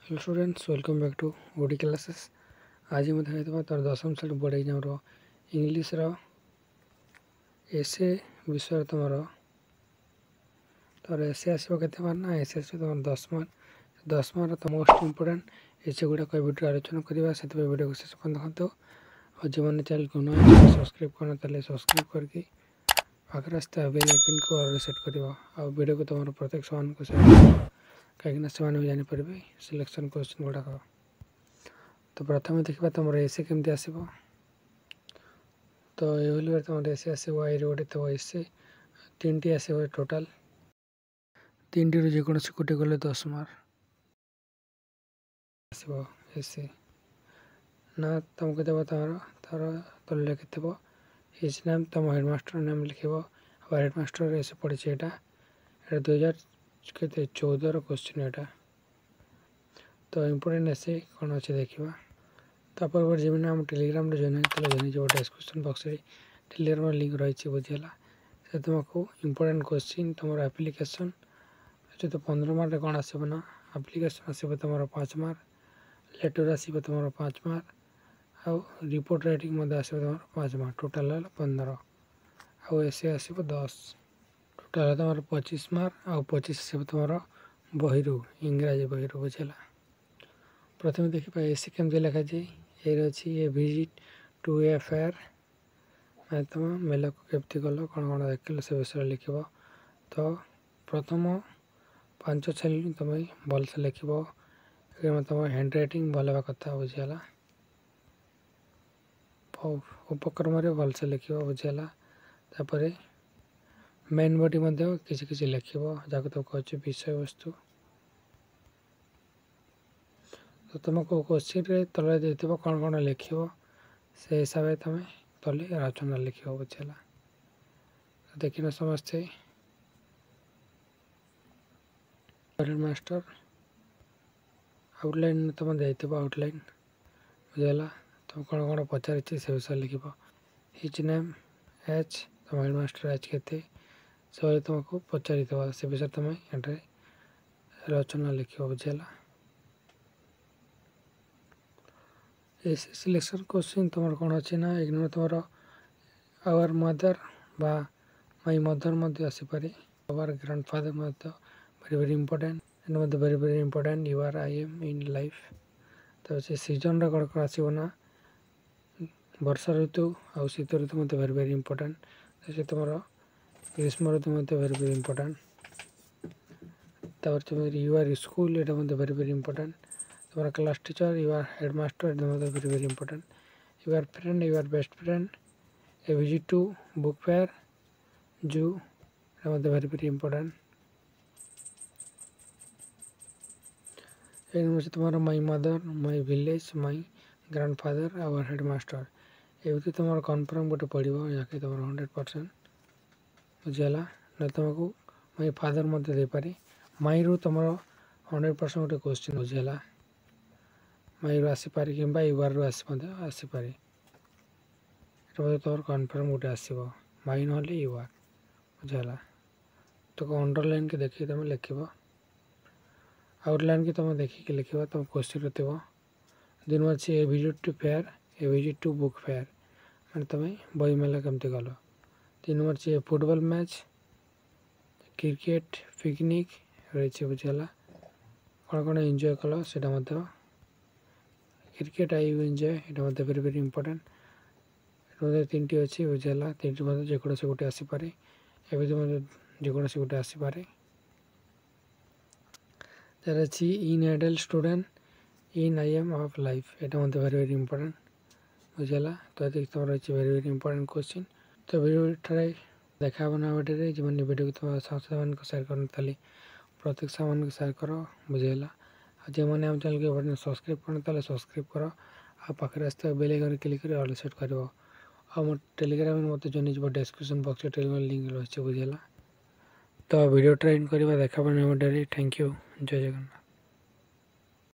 Hello students, welcome back to OD classes. आज मैं देखा तार दशम श्रेणी बोर्ड एग्जाम इंग्लीश एसे विषय तुम तार एसे आसो के ना एसे आस तुम 10 मार्क तो मोस्ट इंपोर्टेंट एसे गुड़ाक भिडियो आलोचना करवा से भिडियो को शेष पर्यटन देखते और जो मैंने चैनल को नए सब्सक्राइब करना ताले सब्सक्राइब करके पाखे आसता बेल आइकन को ऑल सेट कर वीडियो को तुम प्रत्येक सामान को शेयर कहीं से जापर सिलेक्शन क्वेश्चन गुड़ाक। तो प्रथम देखा तुम एसे केमती आसो तो ये तुम एसे आसो आई गोटे तो एसे 3टी आसो टोटाल 3टी जेकोसी गोटे गले 10 मार्क आसो एसे ना तुमको देव तुम तार तले लिखिथ हिज नेम तुम हेडमास्टर नेम लिख हेडमास्टर एसे पड़ी यहाँ 2014 क्वेश्चन यहाँ तो इम्पोर्टेंट एसे कौन अच्छे देखा तापर जमीन आम टेलीग्राम जॉइन हो डिस्क्रिप्शन बॉक्स में टेलीग्राम लिंक रही बुझीगला से तुमको इम्पोर्टेंट क्वेश्चन तुम एप्लिकेशन जो 15 मार्क कौन आसो ना एप्लिकेशन आसो तुम 5 मार्क लेटर आसो तुम 5 मार्क आउ रिपोर्ट राइटिंग आसो तुम 5 मार्क टोटाल 15 आउ एसे आसो 10 टोटाल तुम 25 मार्क आउ 25 आसो तुम बही इंग्राजी बही बुझीगला। प्रथम देखा एसे केमती लिखा जाए ये अच्छी a visit to a fair मैं तुम मेला को केमती गल कौन कौन देख से विषय लिख तो प्रथम 5 छेल तुम भलसे लिख तुम हैंड राइटिंग भल हाँ कथा बुझीगला उपक्रम भलसे लिख बुझीगला तापर मेन बॉडी किसी लिख जहाँ तुम कह विषय वस्तु तो तुमको क्वेश्चन तले देव कौन कौन लिख से हिसाब से तुम तले रचना लिख बुझीगला। तो देखना समस्ते मास्टर आउटलाइन तुम दे आउटलाइन बुझीगला तुम कौन कौन पचार से विषय लिख हिज नेम एच तुम हेडमास्टर एच के सब तुमको पचारि से विषय तुम ये रचना लिख बुझीगला। एसे सिलेक्शन क्वेश्चन तुम कौन अच्छे ना एक नंबर तुम आवर मदर बा माई मदर आसीपे our grandfather very very important and very very important you are I am in life. तो से सीजन कौन कौन आसो ना वर्षा ऋतु आ शीत ऋतु मत वेरी वेरी इंपोर्टेंट से तुम ग्रीष्म ऋतु मत वेरी वेरी इंपोर्टेंट तुम यू आर स्कूल ये वेरी वेरी इंपोर्टेंट तुम class teacher your headmaster very very important you are friend your best friend a visit to book fair zoo very very important एक नंबर से तुम my mother my village my grandfather our headmaster ये तुम confirm गोटे पड़ो या तुम 100% बुझीगला ना तुमको माई फादर मत देपे माई रू तुम 100% गोटे क्वेश्चन बुझीगला माई रू आसीपारे कि यूआर रू आसीपारे तुम कन्फर्म गोटे आसो माई ना यूआर बुझीगला। तो अंडरलाइन के देखिए तुम लिख आउटलाइन की तुम देखिए लिख तुम क्वेश्चन थो दिन अच्छी a visit to fair a visit to book fair मैंने तुम बही मेला केमती गल 3 नंबर अच्छी फुटबॉल मैच क्रिकेट पिकनिक रही बुझीगला कौन कौन एंजॉय कल से क्रिकेट आई यू एंजॉय ये वेरी वेरी इंपोर्टेंट 3टी अच्छी बुझीगला 3टी मतलब जेकोसी गोटे आसीपे एवं जेकोसी गोटे आसीपे तार अच्छी in ideal student in I am of life ये वेरी वेरी इंपोर्टेंट बुझीगला। तो ये तुम रही वेरी वेरी इंपोर्टेंट क्वेश्चन तो वीडियो देखा ना वीडियो जो मैंने वीडियो को तुम सामान को शेयर करना प्रत्येक सामान को शेयर कर बुझीगला। जो मैंने आम चैनल को सब्सक्राइब करना सब्सक्राइब कर पाखे आसता बेल आइकन क्लिक कर ऑल सेट कर मो टेलीग्राम में मत जॉइन डिस्क्रिप्शन बॉक्स में टेलीग्राम लिंक रही बुझीगला। तो वीडियो ट्राइन करवा देखा वीडियो थैंक यू जय जगन्नाथ।